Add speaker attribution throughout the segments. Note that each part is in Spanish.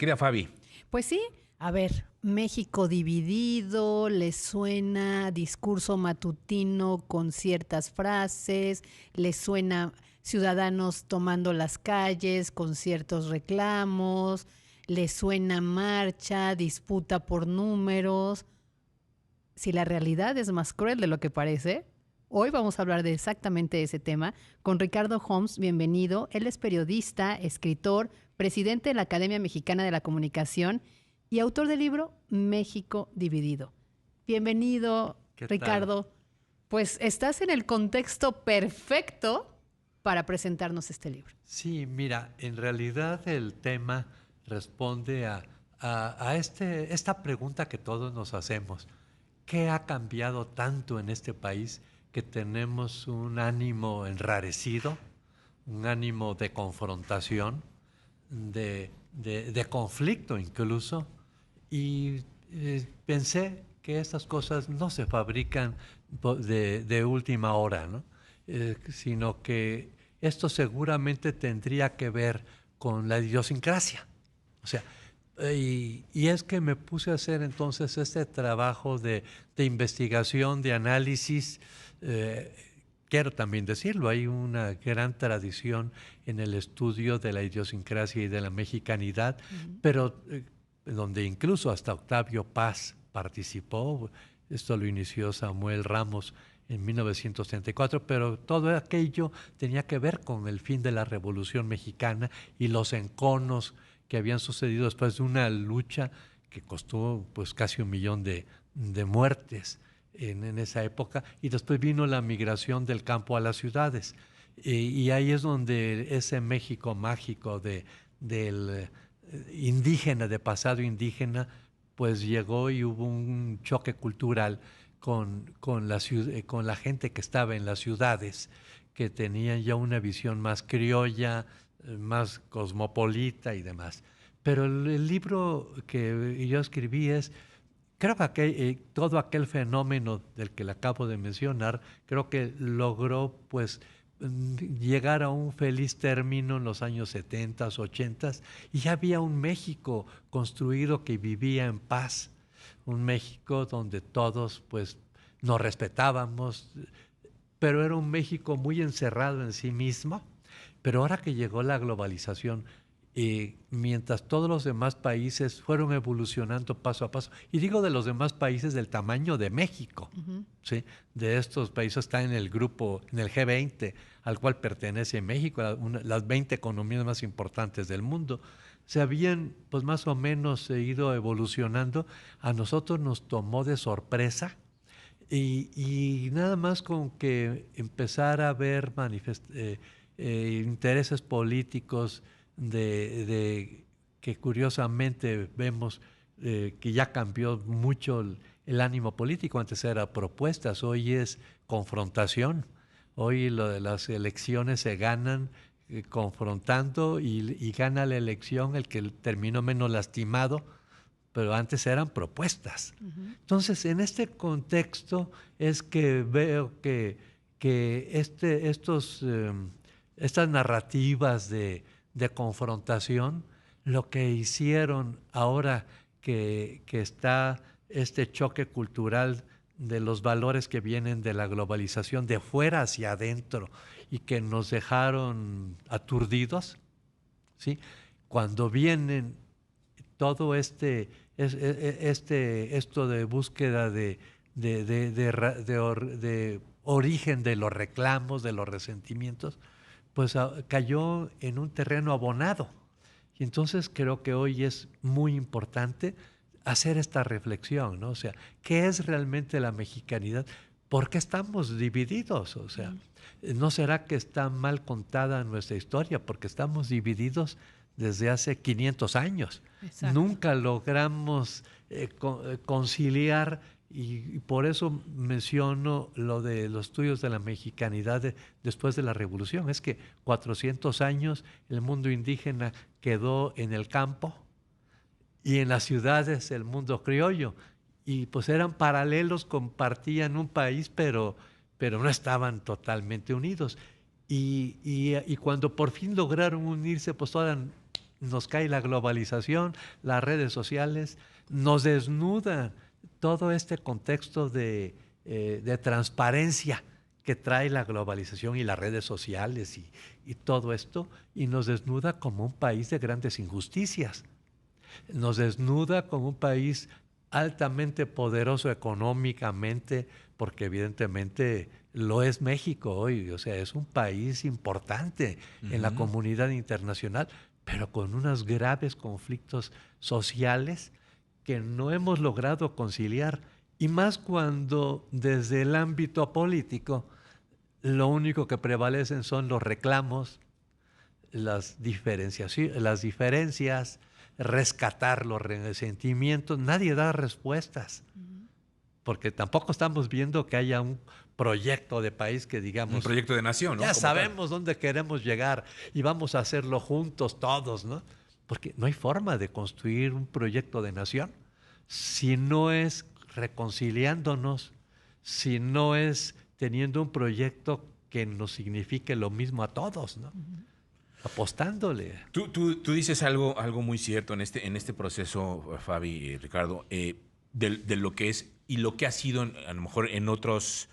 Speaker 1: Querida Fabi,
Speaker 2: Pues sí, a ver, México dividido, le suena discurso matutino con ciertas frases, le suena ciudadanos tomando las calles con ciertos reclamos, le suena marcha, disputa por números. Si la realidad es más cruel de lo que parece, hoy vamos a hablar de exactamente ese tema con Ricardo Homs. Bienvenido. Él es periodista, escritor, presidente de la Academia Mexicana de la Comunicación y autor del libro México Dividido. Bienvenido,
Speaker 3: ¿Qué tal?
Speaker 2: Ricardo. Pues estás en el contexto perfecto para presentarnos este libro.
Speaker 3: Sí, mira, en realidad el tema responde a esta pregunta que todos nos hacemos. ¿Qué ha cambiado tanto en este país que tenemos un ánimo enrarecido, un ánimo de confrontación, de conflicto incluso? Y pensé que estas cosas no se fabrican de última hora, ¿no? Sino que esto seguramente tendría que ver con la idiosincrasia. O sea, y es que me puse a hacer entonces este trabajo de investigación, de análisis. eh, Quiero también decirlo, hay una gran tradición en el estudio de la idiosincrasia y de la mexicanidad, pero donde incluso hasta Octavio Paz participó. Esto lo inició Samuel Ramos en 1934, pero todo aquello tenía que ver con el fin de la Revolución Mexicana y los enconos que habían sucedido después de una lucha que costó pues casi 1 millón de muertes en esa época, y después vino la migración del campo a las ciudades. Y ahí es donde ese México mágico del indígena, de pasado indígena, pues llegó y hubo un choque cultural con la gente que estaba en las ciudades, que tenían ya una visión más criolla, más cosmopolita y demás. Pero el libro que yo escribí es, creo que todo aquel fenómeno del que le acabo de mencionar, creo que logró pues llegar a un feliz término en los años 70, 80, y ya había un México construido que vivía en paz, un México donde todos pues nos respetábamos, pero era un México muy encerrado en sí mismo. Pero ahora que llegó la globalización, mientras todos los demás países fueron evolucionando paso a paso, y digo de los demás países del tamaño de México, ¿sí? De estos países están en el grupo, en el G20, al cual pertenece México, las 20 economías más importantes del mundo, se habían pues más o menos ido evolucionando. A nosotros nos tomó de sorpresa. Y nada más con que empezar a ver intereses políticos que curiosamente vemos que ya cambió mucho el ánimo político. Antes era propuestas, hoy es confrontación. Hoy lo de las elecciones se ganan confrontando, y gana la elección el que terminó menos lastimado, pero antes eran propuestas. Entonces, en este contexto es que veo que estas narrativas de confrontación, lo que hicieron ahora que está este choque cultural de los valores que vienen de la globalización de fuera hacia adentro y que nos dejaron aturdidos, ¿sí? Cuando vienen todo esto de búsqueda de origen de los reclamos, de los resentimientos, pues cayó en un terreno abonado. Y entonces creo que hoy es muy importante hacer esta reflexión, ¿no? O sea, ¿qué es realmente la mexicanidad? ¿Por qué estamos divididos? O sea, ¿no será que está mal contada nuestra historia? Porque estamos divididos desde hace 500 años.
Speaker 2: Exacto.
Speaker 3: Nunca logramos conciliar, y por eso menciono lo de los estudios de la mexicanidad después de la revolución. Es que 400 años el mundo indígena quedó en el campo y en las ciudades el mundo criollo. Y pues eran paralelos, compartían un país, pero no estaban totalmente unidos. Y cuando por fin lograron unirse, pues nos cae la globalización, las redes sociales, nos desnuda todo este contexto de transparencia que trae la globalización y las redes sociales y todo esto, y nos desnuda como un país de grandes injusticias. Nos desnuda como un país altamente poderoso económicamente, porque evidentemente lo es México hoy, o sea, es un país importante en la comunidad internacional, pero con unos graves conflictos sociales que no hemos logrado conciliar, y más cuando desde el ámbito político lo único que prevalecen son los reclamos, las diferencias, rescatar los resentimientos. Nadie da respuestas, porque tampoco estamos viendo que haya un proyecto de país que digamos...
Speaker 1: Un proyecto de nación, ¿no?
Speaker 3: Ya sabemos dónde queremos llegar y vamos a hacerlo juntos todos, ¿no? Porque no hay forma de construir un proyecto de nación si no es reconciliándonos, si no es teniendo un proyecto que nos signifique lo mismo a todos, ¿no? Apostándole.
Speaker 1: Tú dices algo muy cierto en este proceso, Fabi y Ricardo, de lo que es y lo que ha sido a lo mejor en otros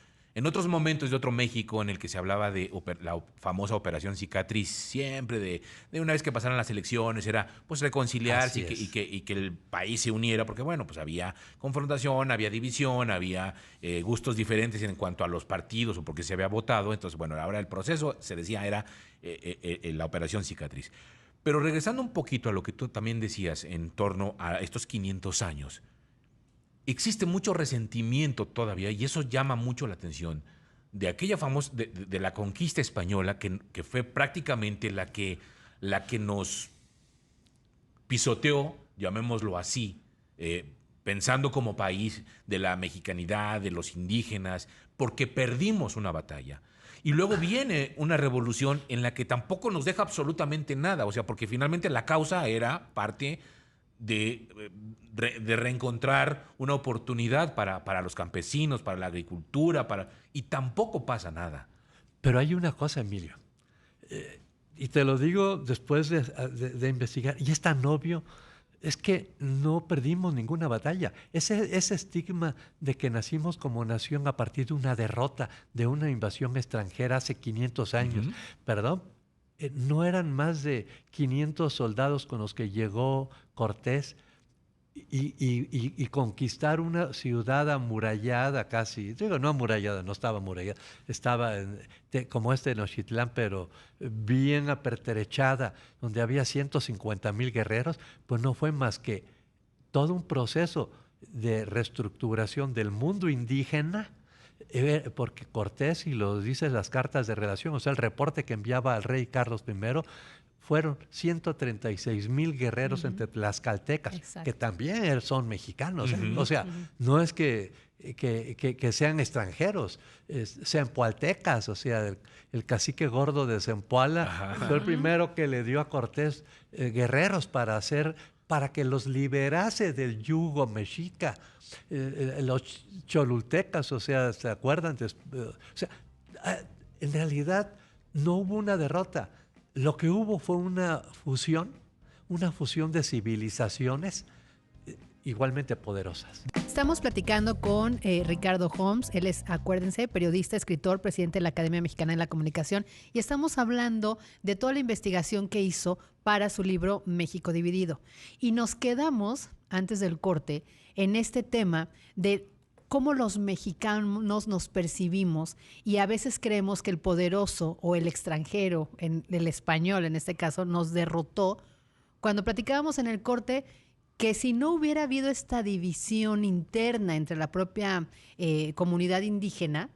Speaker 1: momentos de otro México en el que se hablaba de la famosa operación cicatriz, siempre de una vez que pasaran las elecciones, era pues reconciliarse y que el país se uniera, porque bueno, pues había confrontación, había división, había gustos diferentes en cuanto a los partidos o porque se había votado. Entonces, bueno, ahora el proceso, se decía, era la operación cicatriz. Pero regresando un poquito a lo que tú también decías en torno a estos 500 años, existe mucho resentimiento todavía, y eso llama mucho la atención, de aquella famosa, de la conquista española, que fue prácticamente la que nos pisoteó, llamémoslo así, pensando como país, de la mexicanidad, de los indígenas, porque perdimos una batalla. Y luego viene una revolución en la que tampoco nos deja absolutamente nada, o sea, porque finalmente la causa era parte de reencontrar una oportunidad para los campesinos, para la agricultura, y tampoco pasa nada.
Speaker 3: Pero hay una cosa, Emilio, y te lo digo después de investigar, y es tan obvio, es que no perdimos ninguna batalla. Ese estigma de que nacimos como nación a partir de una derrota, de una invasión extranjera hace 500 años, perdón, no eran más de 500 soldados con los que llegó Cortés y conquistar una ciudad amurallada casi, digo no amurallada, no estaba amurallada, estaba como Tenochtitlán, pero bien apertrechada, donde había 150,000 guerreros, pues no fue más que todo un proceso de reestructuración del mundo indígena, porque Cortés, y lo dicen las cartas de relación, o sea, el reporte que enviaba al rey Carlos I, fueron 136,000 guerreros entre tlaxcaltecas, que también son mexicanos. O sea, no es que sean extranjeros, sean pualtecas. O sea, el cacique gordo de Zempoala fue el primero que le dio a Cortés guerreros para que los liberase del yugo mexica. Los cholultecas, o sea, ¿se acuerdan? O sea, en realidad no hubo una derrota. Lo que hubo fue una fusión de civilizaciones igualmente poderosas.
Speaker 2: Estamos platicando con Ricardo Homs. Él es, acuérdense, periodista, escritor, presidente de la Academia Mexicana de la Comunicación, y estamos hablando de toda la investigación que hizo para su libro México Dividido. Y nos quedamos, antes del corte, en este tema de cómo los mexicanos nos percibimos, y a veces creemos que el poderoso o el extranjero, el español en este caso, nos derrotó. Cuando platicábamos en el corte que si no hubiera habido esta división interna entre la propia comunidad indígena,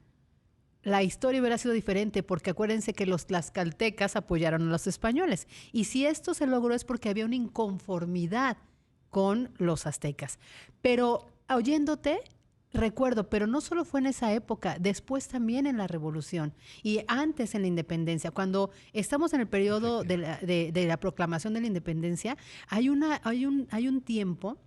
Speaker 2: la historia hubiera sido diferente, porque acuérdense que los tlaxcaltecas apoyaron a los españoles. Y si esto se logró es porque había una inconformidad con los aztecas. Pero oyéndote, recuerdo, pero no solo fue en esa época, después también en la Revolución y antes en la Independencia. Cuando estamos en el periodo de la proclamación de la Independencia, hay un tiempo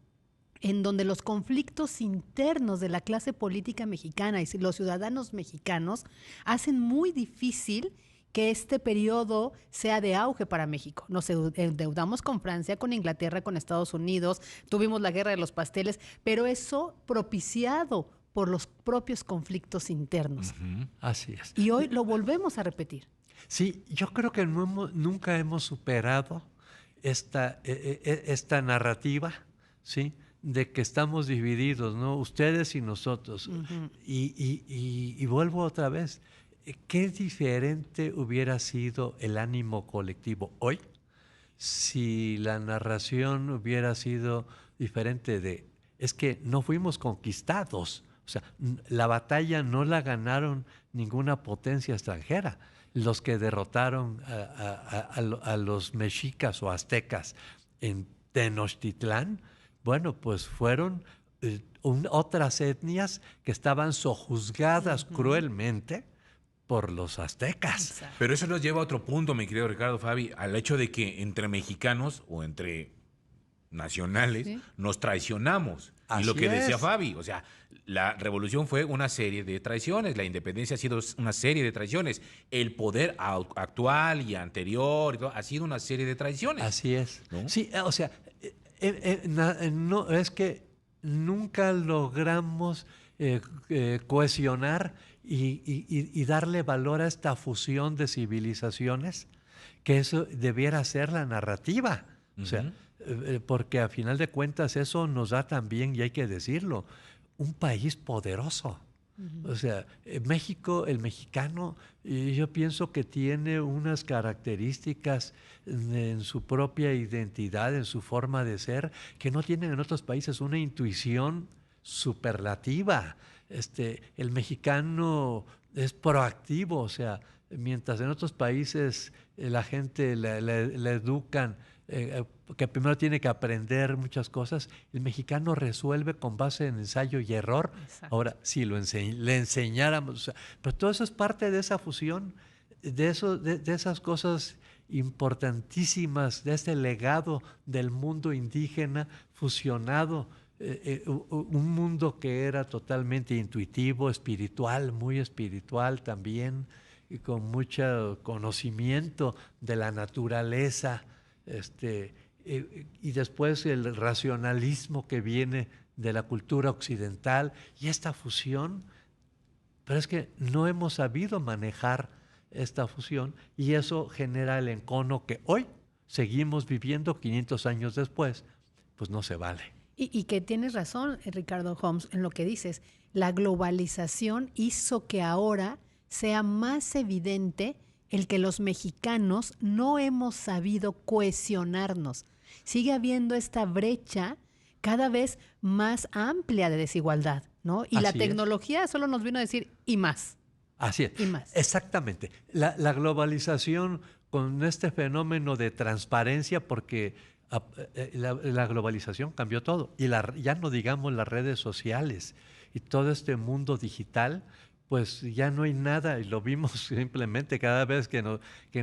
Speaker 2: en donde los conflictos internos de la clase política mexicana y los ciudadanos mexicanos hacen muy difícil que este periodo sea de auge para México. Nos endeudamos con Francia, con Inglaterra, con Estados Unidos, tuvimos la guerra de los pasteles, pero eso propiciado por los propios conflictos internos.
Speaker 3: Así es.
Speaker 2: Y hoy lo volvemos a repetir.
Speaker 3: Sí, yo creo que nunca hemos superado esta narrativa, ¿sí? De que estamos divididos, ¿no? Ustedes y nosotros. Y vuelvo otra vez. ¿Qué diferente hubiera sido el ánimo colectivo hoy si la narración hubiera sido diferente es que no fuimos conquistados? O sea, la batalla no la ganaron ninguna potencia extranjera. Los que derrotaron a los mexicas o aztecas en Tenochtitlán, bueno, pues fueron otras etnias que estaban sojuzgadas cruelmente por los aztecas.
Speaker 2: Exacto.
Speaker 1: Pero eso nos lleva a otro punto, mi querido Ricardo, Fabi, al hecho de que entre mexicanos o entre nacionales
Speaker 2: Sí.
Speaker 1: nos traicionamos. Y
Speaker 3: Así
Speaker 1: lo que decía
Speaker 3: es.
Speaker 1: Fabi, o sea, la revolución fue una serie de traiciones, la independencia ha sido una serie de traiciones, el poder actual y anterior y todo, ha sido una serie de traiciones.
Speaker 3: Así es.
Speaker 1: ¿No?
Speaker 3: Sí, o sea, no, es que nunca logramos cohesionar y darle valor a esta fusión de civilizaciones, que eso debiera ser la narrativa. O sea, porque a final de cuentas eso nos da también, y hay que decirlo, un país poderoso. O sea, México, el mexicano, yo pienso que tiene unas características en su propia identidad, en su forma de ser, que no tienen en otros países, una intuición superlativa. El mexicano es proactivo, o sea, mientras en otros países la gente le educan, que primero tiene que aprender muchas cosas, el mexicano resuelve con base en ensayo y error.
Speaker 2: Exacto.
Speaker 3: Ahora, si le enseñáramos, o sea, pero todo eso es parte de esa fusión, de esas cosas importantísimas, de este legado del mundo indígena fusionado, un mundo que era totalmente intuitivo, espiritual, muy espiritual también, y con mucho conocimiento de la naturaleza, y después el racionalismo que viene de la cultura occidental y esta fusión, pero es que no hemos sabido manejar esta fusión y eso genera el encono que hoy seguimos viviendo 500 años después, pues no se vale.
Speaker 2: Y que tienes razón, Ricardo Homs, en lo que dices. La globalización hizo que ahora sea más evidente el que los mexicanos no hemos sabido cohesionarnos. Sigue habiendo esta brecha cada vez más amplia de desigualdad, ¿no? Y la
Speaker 3: Así es.
Speaker 2: tecnología solo nos vino a decir y más.
Speaker 3: Así es.
Speaker 2: Y más.
Speaker 3: Exactamente. La globalización con este fenómeno de transparencia, porque la globalización cambió todo. Y ya no digamos las redes sociales y todo este mundo digital, pues ya no hay nada, y lo vimos simplemente cada vez que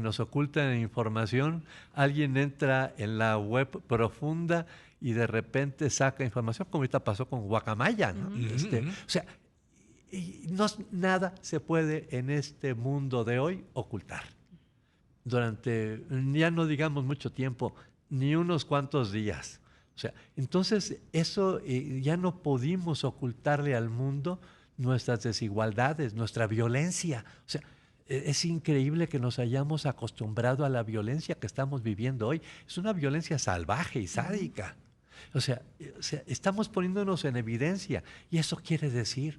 Speaker 3: nos ocultan información, alguien entra en la web profunda y de repente saca información, como ahorita pasó con Guacamaya, ¿no? O sea, nada se puede en este mundo de hoy ocultar. Durante, ya no digamos mucho tiempo, ni unos cuantos días. O sea, entonces eso ya no pudimos ocultarle al mundo nuestras desigualdades, nuestra violencia. O sea, es increíble que nos hayamos acostumbrado a la violencia que estamos viviendo hoy. Es una violencia salvaje y sádica. O sea, estamos poniéndonos en evidencia y eso quiere decir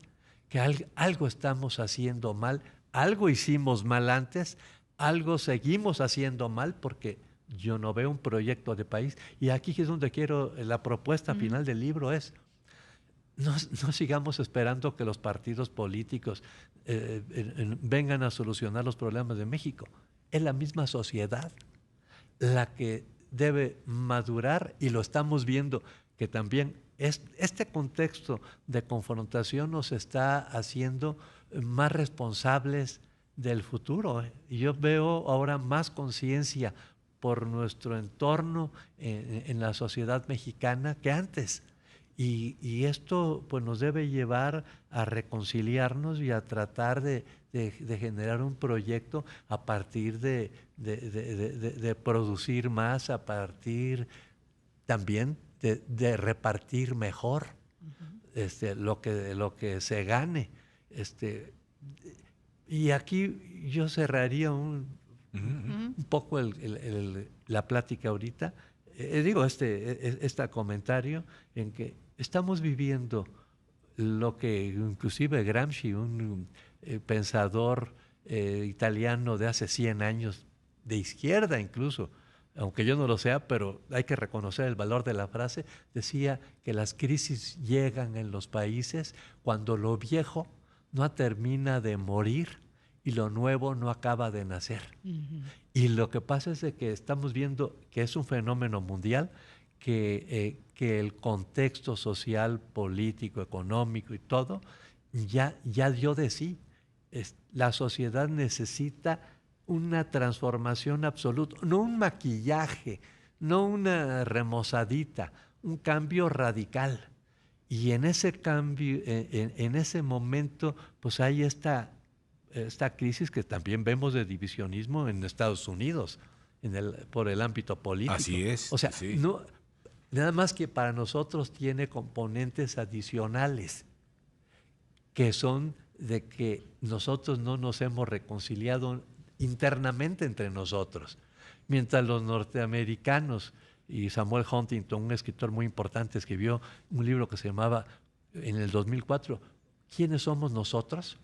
Speaker 3: que algo estamos haciendo mal, algo hicimos mal antes, algo seguimos haciendo mal porque yo no veo un proyecto de país. Y aquí es donde quiero, la propuesta final del libro es, no sigamos esperando que los partidos políticos vengan a solucionar los problemas de México. Es la misma sociedad la que debe madurar y lo estamos viendo, que también este contexto de confrontación nos está haciendo más responsables del futuro. Y yo veo ahora más conciencia por nuestro entorno en la sociedad mexicana que antes. Y esto pues nos debe llevar a reconciliarnos y a tratar de de generar un proyecto a partir de producir más, a partir también de repartir mejor lo que se gane. Y aquí yo cerraría un poco la plática ahorita. Digo, este comentario en que estamos viviendo lo que inclusive Gramsci, un pensador italiano de hace 100 años, de izquierda incluso, aunque yo no lo sea, pero hay que reconocer el valor de la frase, decía que las crisis llegan en los países cuando lo viejo no termina de morir y lo nuevo no acaba de nacer. Y lo que pasa es de que estamos viendo que es un fenómeno mundial, que el contexto social, político, económico y todo ya dio de sí. La sociedad necesita una transformación absoluta, no un maquillaje, no una remozadita, un cambio radical. Y en ese cambio, en ese momento, pues hay esta crisis que también vemos de divisionismo en Estados Unidos, por el ámbito político.
Speaker 1: Así es.
Speaker 3: O sea,
Speaker 1: sí.
Speaker 3: no, nada más que para nosotros tiene componentes adicionales, que son de que nosotros no nos hemos reconciliado internamente entre nosotros, mientras los norteamericanos, y Samuel Huntington, un escritor muy importante, escribió un libro que se llamaba, en el 2004, ¿Quiénes somos nosotros?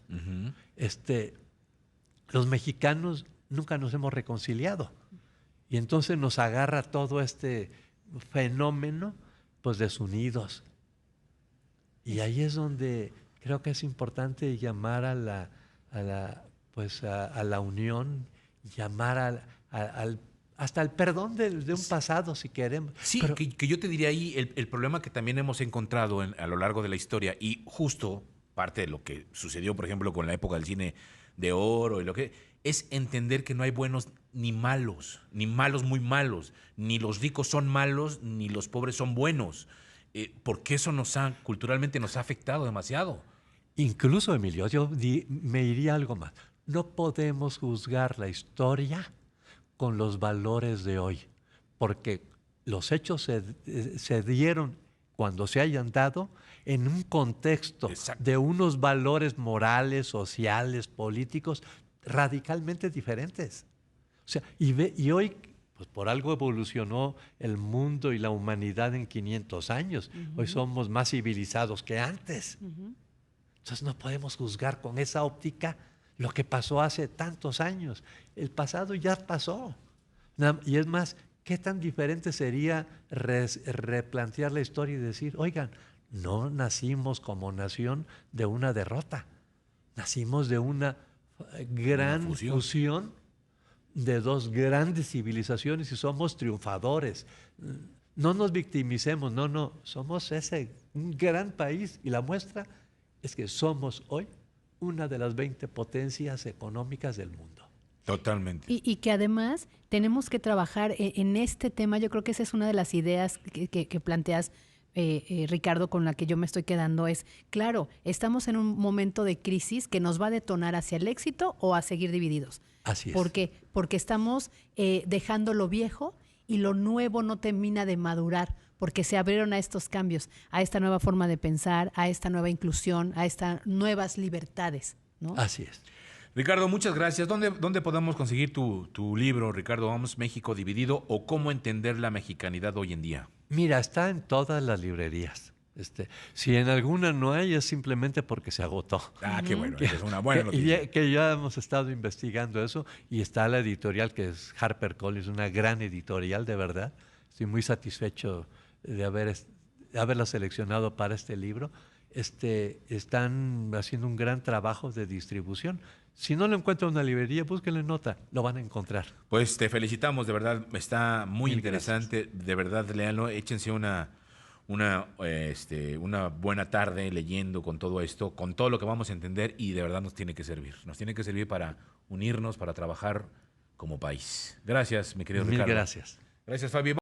Speaker 3: Los mexicanos nunca nos hemos reconciliado, y entonces nos agarra todo este fenómeno pues desunidos, y ahí es donde creo que es importante llamar a la unión, llamar hasta el perdón de un pasado, si queremos.
Speaker 1: Sí, pero que yo te diría ahí el problema que también hemos encontrado a lo largo de la historia, y justo parte de lo que sucedió, por ejemplo, con la época del cine de oro, y lo que es entender que no hay buenos ni malos muy malos, ni los ricos son malos, ni los pobres son buenos, porque eso culturalmente nos ha afectado demasiado.
Speaker 3: Incluso, Emilio, yo me iría algo más. No podemos juzgar la historia con los valores de hoy, porque los hechos se dieron cuando se hayan dado en un contexto de unos valores morales, sociales, políticos radicalmente diferentes. O sea, y hoy, pues por algo evolucionó el mundo y la humanidad en 500 años. Hoy somos más civilizados que antes. Entonces no podemos juzgar con esa óptica lo que pasó hace tantos años. El pasado ya pasó. Y es más, ¿qué tan diferente sería replantear la historia y decir, oigan, no nacimos como nación de una derrota, nacimos de una gran fusión de dos grandes civilizaciones y somos triunfadores? No nos victimicemos, no, somos un gran país, y la muestra es que somos hoy una de las 20 potencias económicas del mundo.
Speaker 1: Totalmente.
Speaker 2: Y que además tenemos que trabajar en este tema. Yo creo que esa es una de las ideas que planteas, Ricardo, con la que yo me estoy quedando. Es, claro, estamos en un momento de crisis que nos va a detonar hacia el éxito o a seguir divididos.
Speaker 3: Así es.
Speaker 2: Porque estamos dejando lo viejo y lo nuevo no termina de madurar, porque se abrieron a estos cambios, a esta nueva forma de pensar, a esta nueva inclusión, a estas nuevas libertades, ¿no?
Speaker 3: Así es.
Speaker 1: Ricardo, muchas gracias. ¿Dónde podemos conseguir tu libro, Ricardo? Vamos, México dividido, o cómo entender la mexicanidad hoy en día.
Speaker 3: Mira, está en todas las librerías. Si en alguna no hay, es simplemente porque se agotó.
Speaker 1: Ah, qué bueno, es una buena noticia.
Speaker 3: Que ya hemos estado investigando eso, y está la editorial, que es HarperCollins, una gran editorial, de verdad. Estoy muy satisfecho de haberla seleccionado para este libro. Están haciendo un gran trabajo de distribución. Si no lo encuentran en una librería, búsquenle nota, lo van a encontrar.
Speaker 1: Pues te felicitamos, de verdad, está muy interesante,
Speaker 3: gracias.
Speaker 1: De verdad, léanlo, échense una buena tarde leyendo con todo esto, con todo lo que vamos a entender, y de verdad nos tiene que servir para unirnos, para trabajar como país. Gracias, mi querido Ricardo.
Speaker 3: Mil gracias.
Speaker 1: Gracias, Fabi.